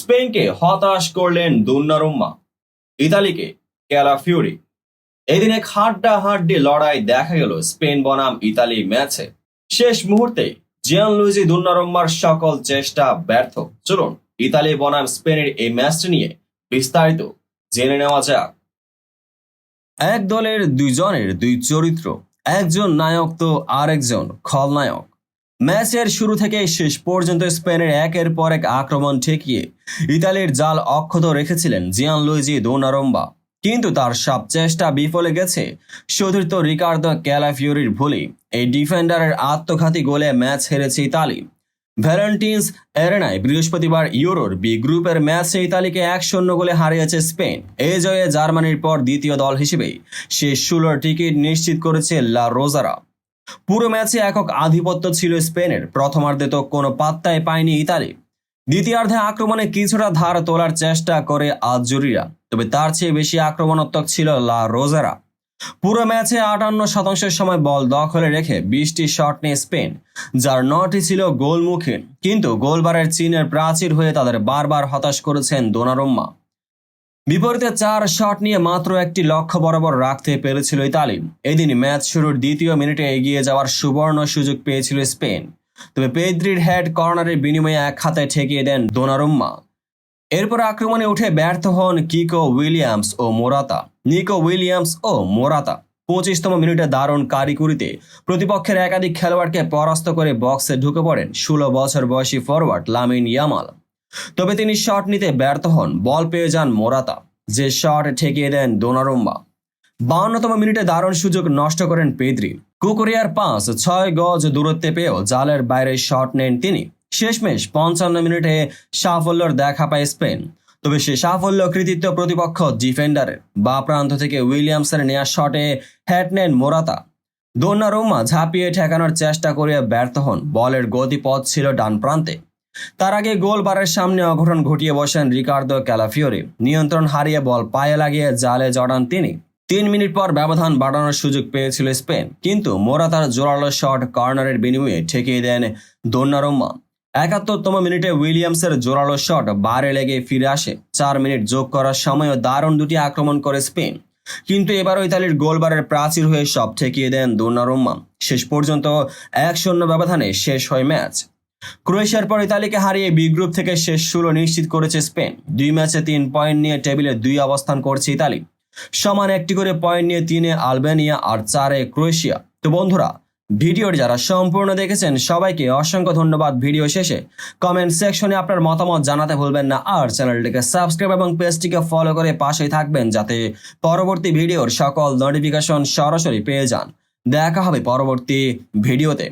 স্পেনকে হতাশ করলেন দোন্নারুম্মা, ইতালিকে ক্যালাফিওরি। এদিন এক হাড্ডাহাড্ডি লড়াই দেখা গেল স্পেন বনাম ইতালি ম্যাচে। শেষ মুহূর্তে জিয়ানলুইজি দোন্নারুম্মার সকল চেষ্টা ব্যর্থ। চলুন ইতালি বনাম স্পেনের এই ম্যাচটি নিয়ে বিস্তারিত জেনে নেওয়া যাক। এক দলের দুইজনের দুই চরিত্র, একজন নায়ক তো আরেকজন খলনায়ক। ম্যাচের শুরু থেকে শেষ পর্যন্ত স্পেনের একের পর এক আক্রমণ ঠেকিয়ে ইতালির জাল অক্ষত রেখেছিলেন জিয়ানলুইজি দোনারুম্মা, কিন্তু তার সব চেষ্টা বিফলে গেছে সতীর্থ রিকার্দো ক্যালাফিওরির ভুলে। এই ডিফেন্ডারের আত্মঘাতী গোলে ম্যাচ হেরেছে ইতালি। ভ্যালেন্টিন্স এরেনায় বৃহস্পতিবার ইউরোর বি গ্রুপের ম্যাচে ইতালিকে 1-0 গোলে হারিয়েছে স্পেন। এই জয়ে জার্মানির পর দ্বিতীয় দল হিসেবে শেষ 16 টিকিট নিশ্চিত করেছে লা রোজারা। পুরো ম্যাচে একক আধিপত্য ছিল স্পেনের। প্রথমার্ধে তো কোনো পাত্তাই পায়নি ইতালি। দ্বিতীয়ার্ধে আক্রমণে কিছুটা ধার তোলার চেষ্টা করে আজুরিরা, তবে তার চেয়ে বেশি আক্রমণাত্মক ছিল লা রোজারা। পুরো ম্যাচে 58% সময় বল দখলে রেখে 20টি শট নিয়ে স্পেন, যার 9টি ছিল গোলমুখী। কিন্তু গোলবারের চীনের প্রাচীর হয়ে তাদের বারবার হতাশ করেছেন দোনারুম্মা। বিপরীতে 4 শট নিয়ে মাত্র একটি লক্ষ্য বরাবর রাখতে পেরেছিল ইতালি। এদিন ম্যাচ শুরুর দ্বিতীয় মিনিটে এগিয়ে যাওয়ার সুবর্ণ সুযোগ পেয়েছিল স্পেন, তবে পেদ্রির হেড কর্নারের বিনিময়ে এক হাতে ঠেকিয়ে দেন দোনারুম্মা। এরপর আক্রমণে উঠে ব্যর্থ হন নিকো উইলিয়ামস ও মোরাতা। 25তম মিনিটে দারুণ কারিকুরিতে প্রতিপক্ষের একাধিক খেলোয়াড়কে পরাস্ত করে বক্সে ঢুকে পড়েন 16 বছর বয়সী ফরওয়ার্ড লামিন ইয়ামাল। তবে তিনি শট নিতে ব্যর্থ হন, বল পেয়ে যান মোরাতা, যে শট ঠেকিয়ে দেন দোনারুম্মা। 52তম মিনিটে দারুণ সুযোগ নষ্ট করেন পেদ্রি। কুকুরিয়ার পাস 6 গজ দূরত্বে পেয়েও জালের বাইরে শট নেন তিনি। শেষমেশ 55 মিনিটে সাফল্যের দেখা পায় স্পেন, তবে সে সাফল্য কৃতিত্ব প্রতিপক্ষ ডিফেন্ডারের। বা প্রান্ত থেকে উইলিয়ামসের নেয়া শটে হ্যাট নেন মোরাতা। দোনারুম্মা ঝাঁপিয়ে ঠেকানোর চেষ্টা করে ব্যর্থ হন। বলের গতিপথ ছিল ডান প্রান্তে। তার আগে গোলবারের সামনে অঘটন ঘটিয়ে বসেন রিকার্দো ক্যালাফিওরি। নিয়ন্ত্রণ হারিয়ে বল পায়ে লাগিয়ে জালে জড়ান তিনি। 3 মিনিট পর ব্যবধান বাড়ানোর সুযোগ পেয়েছিল স্পেন, কিন্তু মোরাতার জোরালো শট কর্নারের বিনিময়ে ঠেকিয়ে দেন দোনারুম্মা। 71তম মিনিটে উইলিয়ামসের জোরালো শট বারে লেগে ফিরে আসে। 4 মিনিট যোগ করার সময়ও দারুণ দুটি আক্রমণ করে স্পেন, কিন্তু এবারও ইতালির গোলবারের প্রাচীর হয়ে সব ঠেকিয়ে দেন দোনারুম্মা। শেষ পর্যন্ত 1-0 ব্যবধানে শেষ হয় ম্যাচ। ক্রোয়েশিয়ার পর ইতালিকে হারিয়ে বি গ্রুপ থেকে শেষ 16 নিশ্চিত করেছে স্পেন। 2 ম্যাচে 3 পয়েন্ট নিয়ে টেবিলে 2 অবস্থান করছে ইতালি। সমান 1টি করে পয়েন্ট নিয়ে 3-এ আলবেনিয়া আর 4-এ ক্রোয়েশিয়া। তো বন্ধুরা, ভিডিওটি যারা সম্পূর্ণ দেখেছেন সবাইকে অসংখ্য ধন্যবাদ। ভিডিও শেষে কমেন্ট সেকশনে আপনার মতামত জানাতে ভুলবেন না, আর চ্যানেলটিকে সাবস্ক্রাইব এবং পেজটিকে ফলো করে পাশেই থাকবেন যাতে পরবর্তী ভিডিওর সকল নোটিফিকেশন সরাসরি পেয়ে যান। দেখা হবে পরবর্তী ভিডিওতে।